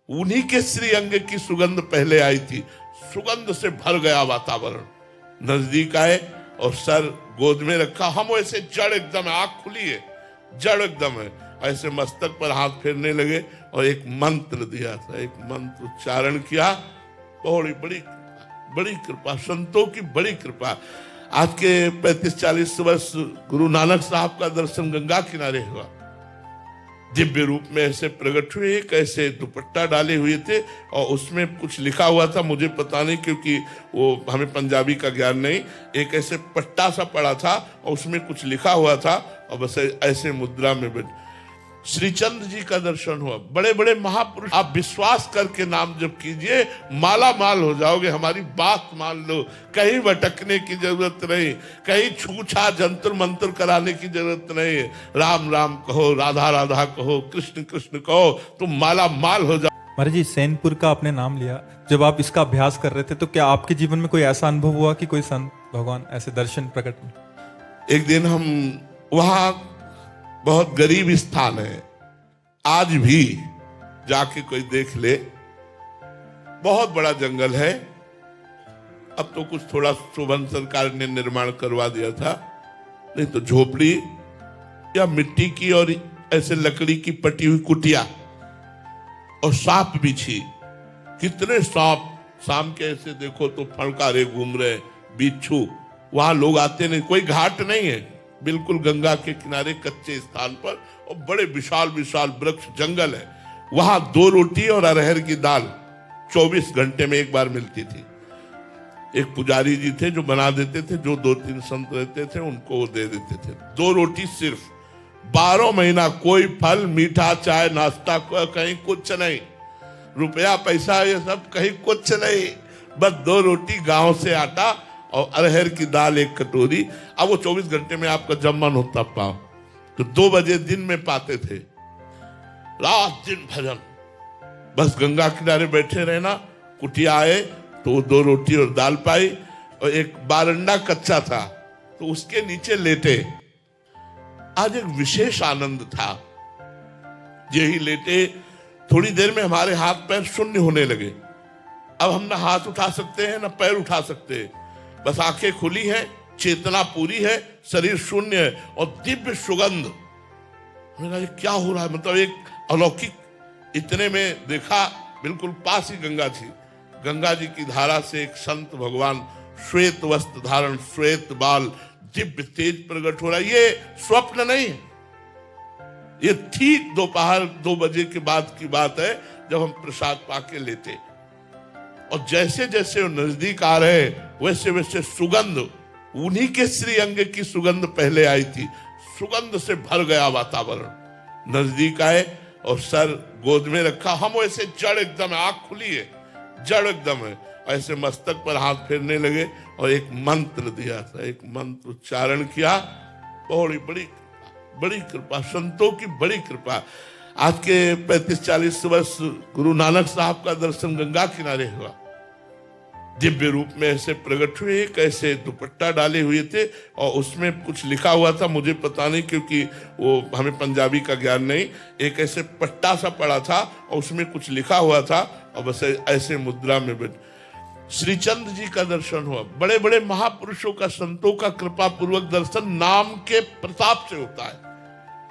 उन्हीं के श्रीअंग की सुगंध पहले आई थी। सुगंध से भर गया वातावरण। नजदीक आए और सर गोद में रखा। हम वैसे जड़ एकदम है, आंख खुली है, जड़ एकदम है, ऐसे मस्तक पर हाथ फेरने लगे और एक मंत्र दिया था, एक मंत्र उच्चारण किया। बड़ी बड़ी बड़ी कृपा, संतों की बड़ी कृपा। आज के 35-40 वर्ष गुरु नानक साहब का दर्शन गंगा किनारे हुआ। दिव्य रूप में ऐसे प्रकट हुए, कैसे दुपट्टा डाले हुए थे और उसमें कुछ लिखा हुआ था, मुझे पता नहीं क्योंकि वो हमें पंजाबी का ज्ञान नहीं। एक ऐसे पट्टा सा पड़ा था और उसमें कुछ लिखा हुआ था और बस ऐसे मुद्रा में श्री चंद्र जी का दर्शन हुआ। बड़े बड़े महापुरुष, आप विश्वास करके नाम जप कीजिए, माला माल हो जाओगे। हमारी बात मान लो, कहीं भटकने की जरूरत नहीं, कहीं छूछा जंतर मंत्र कराने की जरूरत नहीं। राम राम कहो, राधा राधा कहो, कृष्ण कृष्ण कहो, तुम माला माल हो जाओ। महाराज जी, सैनपुर का आपने नाम लिया, जब आप इसका अभ्यास कर रहे थे तो क्या आपके जीवन में कोई ऐसा अनुभव हुआ कि कोई संत भगवान ऐसे दर्शन प्रकट में? एक दिन हम वहां, बहुत गरीब स्थान है, आज भी जाके कोई देख ले, बहुत बड़ा जंगल है। अब तो कुछ थोड़ा शोभन सरकार ने निर्माण करवा दिया था, नहीं तो झोपड़ी या मिट्टी की और ऐसे लकड़ी की पटी हुई कुटिया और सांप बिछी। कितने सांप, शाम के ऐसे देखो तो फड़कारे घूम रहे, बिच्छू। वहां लोग आते नहीं, कोई घाट नहीं है, बिल्कुल गंगा के किनारे कच्चे स्थान पर, और बड़े विशाल विशाल वृक्ष जंगल है। वहां 2 रोटी और अरहर की दाल 24 घंटे में एक बार मिलती थी। एक पुजारी जी थे जो बना देते थे, जो 2-3 संत रहते थे उनको वो दे देते थे। 2 रोटी सिर्फ, 12 महीना कोई फल, मीठा, चाय, नाश्ता, कहीं कुछ नहीं, रुपया पैसा ये सब कहीं कुछ नहीं, बस 2 रोटी, गांव से आटा और अरहर की दाल 1 कटोरी। अब वो 24 घंटे में आपका जब मन होता पाओ, तो 2 बजे दिन में पाते थे। रात दिन भजन, बस गंगा किनारे बैठे रहना। कुटिया आए तो 2 रोटी और दाल पाई, और एक बारंडा कच्चा था तो उसके नीचे लेटे। आज एक विशेष आनंद था। यही लेटे, थोड़ी देर में हमारे हाथ पैर शून्य होने लगे। अब हम ना हाथ उठा सकते हैं ना पैर उठा सकते हैं, बस आंखें खुली हैं, चेतना पूरी है, शरीर शून्य है और दिव्य सुगंध। मैंने कहा क्या हो रहा है, मतलब एक अलौकिक। इतने में देखा बिल्कुल पास ही गंगा थी। गंगा जी की धारा से एक संत भगवान, श्वेत वस्त्र धारण, श्वेत बाल, दिव्य तेज प्रकट हो रहा है। ये स्वप्न नहीं है, ये ठीक दोपहर 2 बजे के बाद की बात है, जब हम प्रसाद पाके लेते। और जैसे जैसे वो नजदीक आ रहे वैसे वैसे सुगंध, उन्हीं के श्रीअंग की सुगंध पहले आई थी। सुगंध से भर गया वातावरण। नजदीक आए और सर गोद में रखा। हम वैसे जड़ एकदम है, आंख खुली है, जड़ एकदम है, ऐसे मस्तक पर हाथ फेरने लगे और एक मंत्र दिया था, एक मंत्र उच्चारण किया। बड़ी बड़ी बड़ी कृपा, संतों की बड़ी कृपा। आज के 35-40 वर्ष गुरु नानक साहब का दर्शन गंगा किनारे हुआ। दिव्य रूप में ऐसे प्रकट हुए, कैसे दुपट्टा डाले हुए थे और उसमें कुछ लिखा हुआ था, मुझे पता नहीं क्योंकि वो हमें पंजाबी का ज्ञान नहीं। एक ऐसे पट्टा सा पड़ा था और उसमें कुछ लिखा हुआ था और बस ऐसे मुद्रा में श्री चंद्र जी का दर्शन हुआ। बड़े बड़े महापुरुषों का, संतों का कृपा पूर्वक दर्शन नाम के प्रताप से होता है।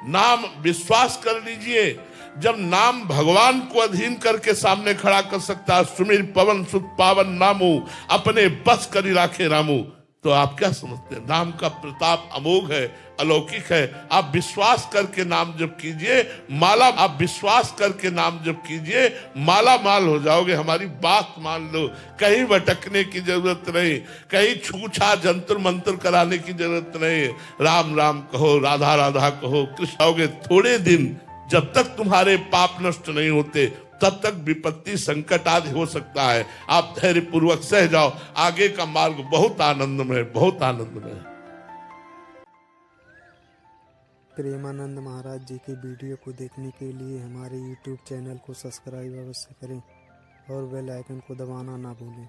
नाम, विश्वास कर लीजिए, जब नाम भगवान को अधीन करके सामने खड़ा कर सकता है, सुमिर पवन सुत पावन नामू, अपने बस करी राखे रामू, तो आप क्या समझते हैं? नाम का प्रताप अमोघ है, अलौकिक है। आप विश्वास करके नाम जप कीजिए, माला, आप विश्वास करके नाम जप कीजिए, माला माल हो जाओगे। हमारी बात मान लो, कहीं भटकने की जरूरत नहीं, कहीं छूछा जंतर मंत्र कराने की जरूरत नहीं। राम राम कहो, राधा राधा कहो, कृष्ण होगे। थोड़े दिन जब तक तुम्हारे पाप नष्ट नहीं होते तब तक विपत्ति, संकट आदि हो सकता है। आप धैर्य पूर्वक सह जाओ, आगे का मार्ग बहुत आनंदमय, बहुत आनंदमय। प्रेमानंद महाराज जी की वीडियो को देखने के लिए हमारे YouTube चैनल को सब्सक्राइब अवश्य करें और बेल आइकन को दबाना ना भूलें।